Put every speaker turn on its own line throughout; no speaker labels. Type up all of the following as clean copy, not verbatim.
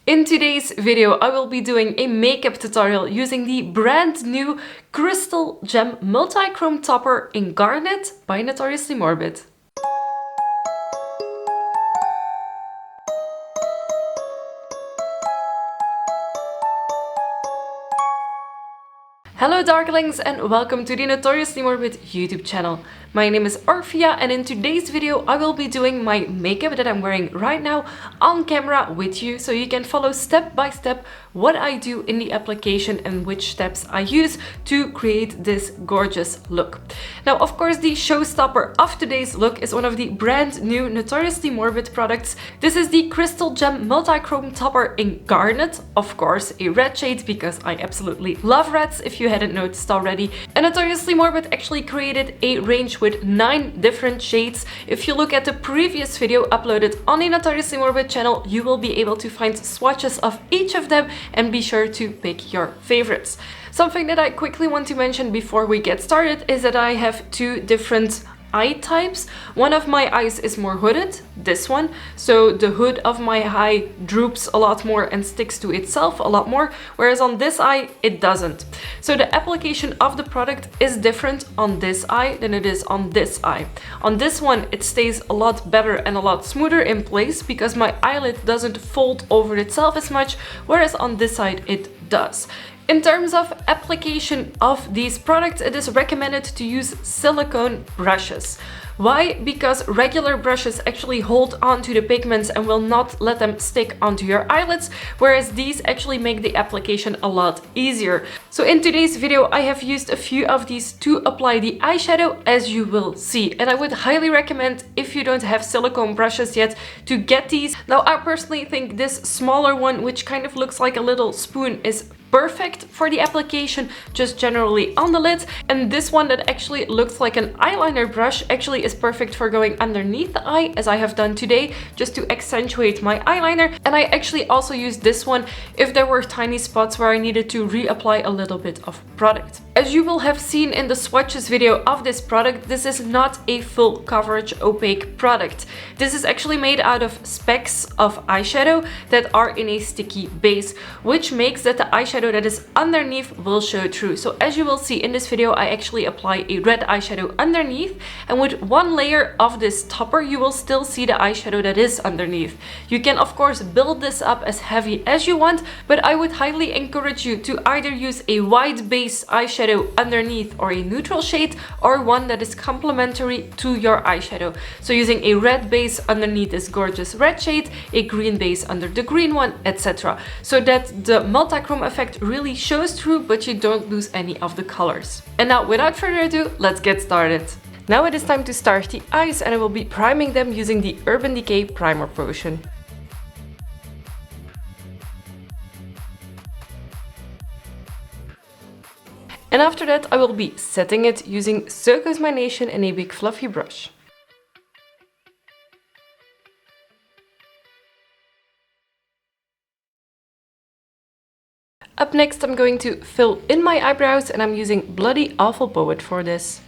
In today's video, I will be doing a makeup tutorial using the brand new Crystal Gem Multichrome Topper in Garnet by Notoriously Morbid. Hello darklings and welcome to the Notoriously Morbid YouTube channel. My name is Orphia and in today's video I will be doing my makeup that I'm wearing right now on camera with you, so you can follow step by step what I do in the application and which steps I use to create this gorgeous look. Now of course the showstopper of today's look is one of the brand new Notoriously Morbid products. This is the Crystal Gem Multichrome Topper in Garnet, of course a red shade because I absolutely love reds if you hadn't noticed already. And Notoriously Morbid actually created a range with 9 different shades. If you look at the previous video uploaded on the Notoriously Morbid channel, you will be able to find swatches of each of them and be sure to pick your favorites. Something that I quickly want to mention before we get started is that I have 2 different eye types. One of my eyes is more hooded, this one, so the hood of my eye droops a lot more and sticks to itself a lot more, whereas on this eye it doesn't. So the application of the product is different on this eye than it is on this eye. On this one it stays a lot better and a lot smoother in place because my eyelid doesn't fold over itself as much, whereas on this side it does. In terms of application of these products, it is recommended to use silicone brushes. Why? Because regular brushes actually hold onto the pigments and will not let them stick onto your eyelids, whereas these actually make the application a lot easier. So in today's video, I have used a few of these to apply the eyeshadow, as you will see. And I would highly recommend, if you don't have silicone brushes yet, to get these. Now, I personally think this smaller one, which kind of looks like a little spoon, is perfect for the application, just generally on the lid, and this one that actually looks like an eyeliner brush actually is perfect for going underneath the eye, as I have done today, just to accentuate my eyeliner. And I actually also used this one if there were tiny spots where I needed to reapply a little bit of product. As you will have seen in the swatches video of this product, this is not a full coverage opaque product. This is actually made out of specks of eyeshadow that are in a sticky base, which makes that the eyeshadow that is underneath will show through. So as you will see in this video, I actually apply a red eyeshadow underneath, and with one layer of this topper you will still see the eyeshadow that is underneath. You can of course build this up as heavy as you want, but I would highly encourage you to either use a white base eyeshadow underneath or a neutral shade, or one that is complementary to your eyeshadow. So using a red base underneath this gorgeous red shade, a green base under the green one, etc. So that the multichrome effect really shows through, but you don't lose any of the colors. And now without further ado, let's get started. Now it is time to start the eyes, and I will be priming them using the Urban Decay Primer Potion. And after that I will be setting it using So Goes My Nation and a big fluffy brush. Up next I'm going to fill in my eyebrows, and I'm using Bloody Awful Poet for this.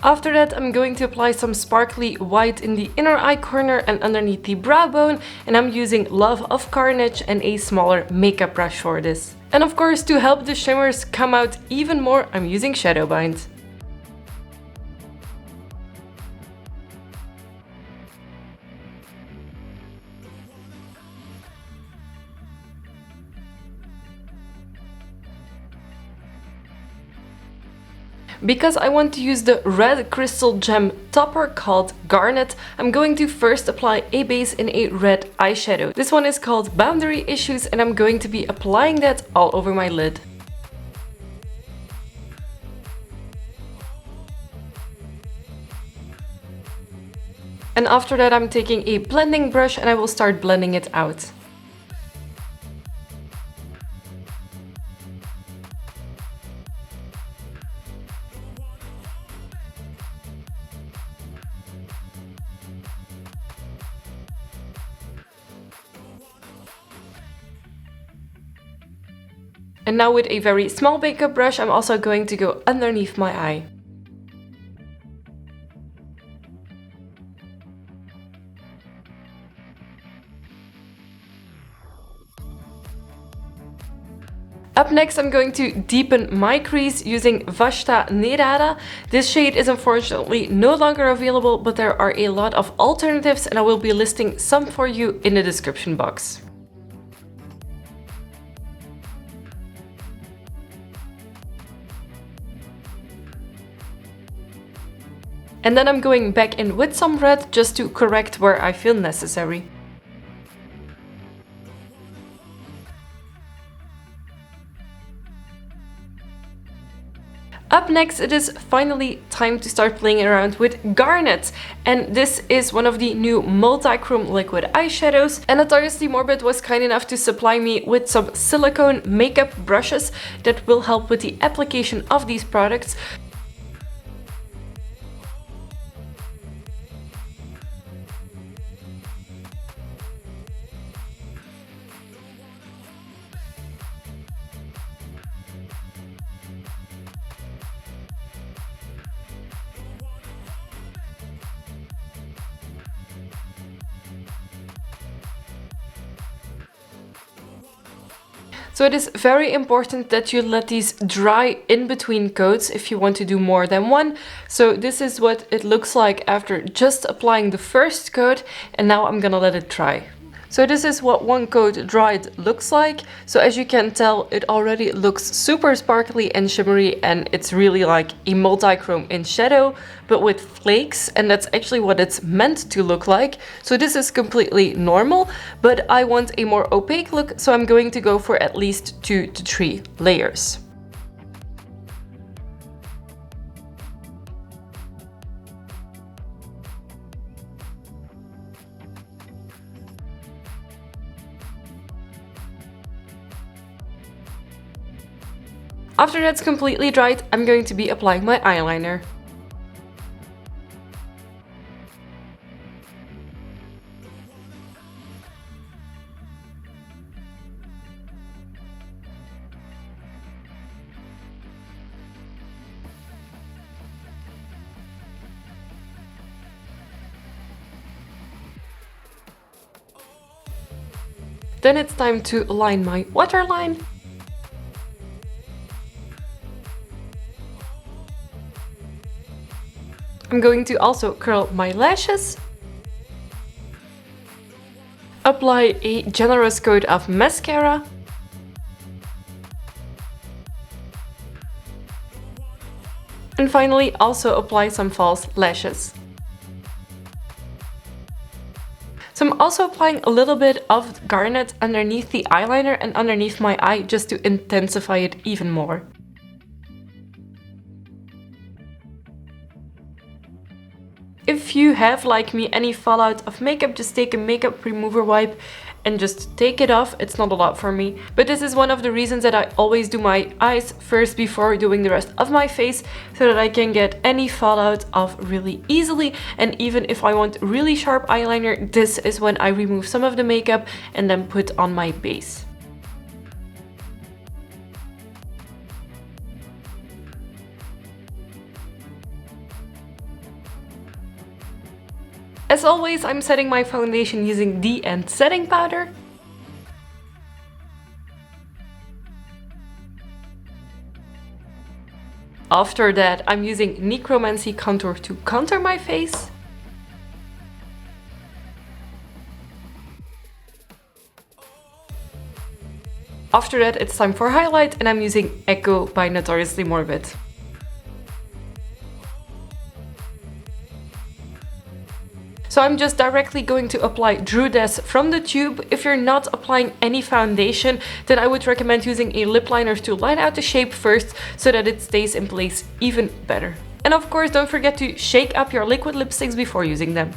After that I'm going to apply some sparkly white in the inner eye corner and underneath the brow bone, and I'm using Love of Carnage and a smaller makeup brush for this. And of course, to help the shimmers come out even more, I'm using Shadow Bind. Because I want to use the red crystal gem topper called Garnet, I'm going to first apply a base in a red eyeshadow. This one is called Boundary Issues, and I'm going to be applying that all over my lid. And after that I'm taking a blending brush and I will start blending it out. And now with a very small makeup brush, I'm also going to go underneath my eye. Up next, I'm going to deepen my crease using Vashta Nerada. This shade is unfortunately no longer available, but there are a lot of alternatives and I will be listing some for you in the description box. And then I'm going back in with some red just to correct where I feel necessary. Up next, it is finally time to start playing around with Garnet. And this is one of the new Multichrome liquid eyeshadows. And Notoriously Morbid was kind enough to supply me with some silicone makeup brushes that will help with the application of these products. So it is very important that you let these dry in between coats if you want to do more than one. So this is what it looks like after just applying the first coat, and now I'm gonna let it dry. So this is what one coat dried looks like. So as you can tell, it already looks super sparkly and shimmery, and it's really like a multichrome in shadow, but with flakes, and that's actually what it's meant to look like. So this is completely normal, but I want a more opaque look, so I'm going to go for at least 2 to 3 layers. After that's completely dried, I'm going to be applying my eyeliner. Then it's time to line my waterline. I'm going to also curl my lashes. Apply a generous coat of mascara. And finally also apply some false lashes. So I'm also applying a little bit of Garnet underneath the eyeliner and underneath my eye just to intensify it even more. If you have, like me, any fallout of makeup, just take a makeup remover wipe and just take it off. It's not a lot for me, but this is one of the reasons that I always do my eyes first before doing the rest of my face, so that I can get any fallout off really easily. And even if I want really sharp eyeliner, this is when I remove some of the makeup and then put on my base. As always, I'm setting my foundation using the End setting powder. After that, I'm using Necromancy contour to contour my face. After that, it's time for highlight, and I'm using Echo by Notoriously Morbid. So I'm just directly going to apply Druidess from the tube. If you're not applying any foundation, then I would recommend using a lip liner to line out the shape first so that it stays in place even better. And of course, don't forget to shake up your liquid lipsticks before using them.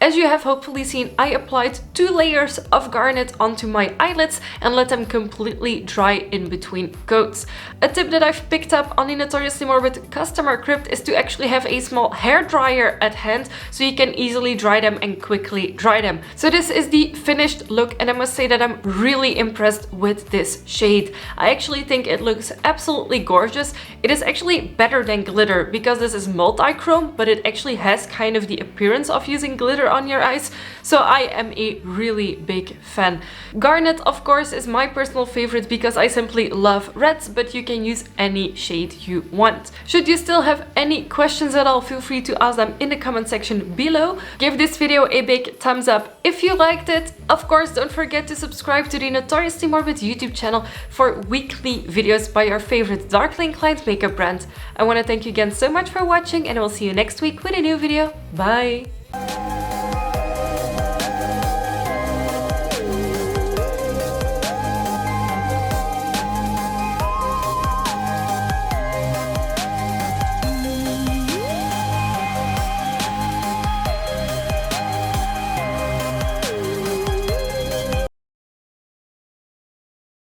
As you have hopefully seen, I applied 2 layers of Garnet onto my eyelids and let them completely dry in between coats. A tip that I've picked up on the Notoriously Morbid customer crypt is to actually have a small hair dryer at hand so you can easily dry them and quickly dry them. So this is the finished look, and I must say that I'm really impressed with this shade. I actually think it looks absolutely gorgeous. It is actually better than glitter because this is multichrome, but it actually has kind of the appearance of using glitter on your eyes. So I am a really big fan. Garnet, of course, is my personal favorite because I simply love reds, but you can use any shade you want. Should you still have any questions at all, feel free to ask them in the comment section below. Give this video a big thumbs up if you liked it. Of course, don't forget to subscribe to the Notoriously Morbid YouTube channel for weekly videos by your favorite darkly inclined makeup brand. I want to thank you again so much for watching, and I will see you next week with a new video. Bye!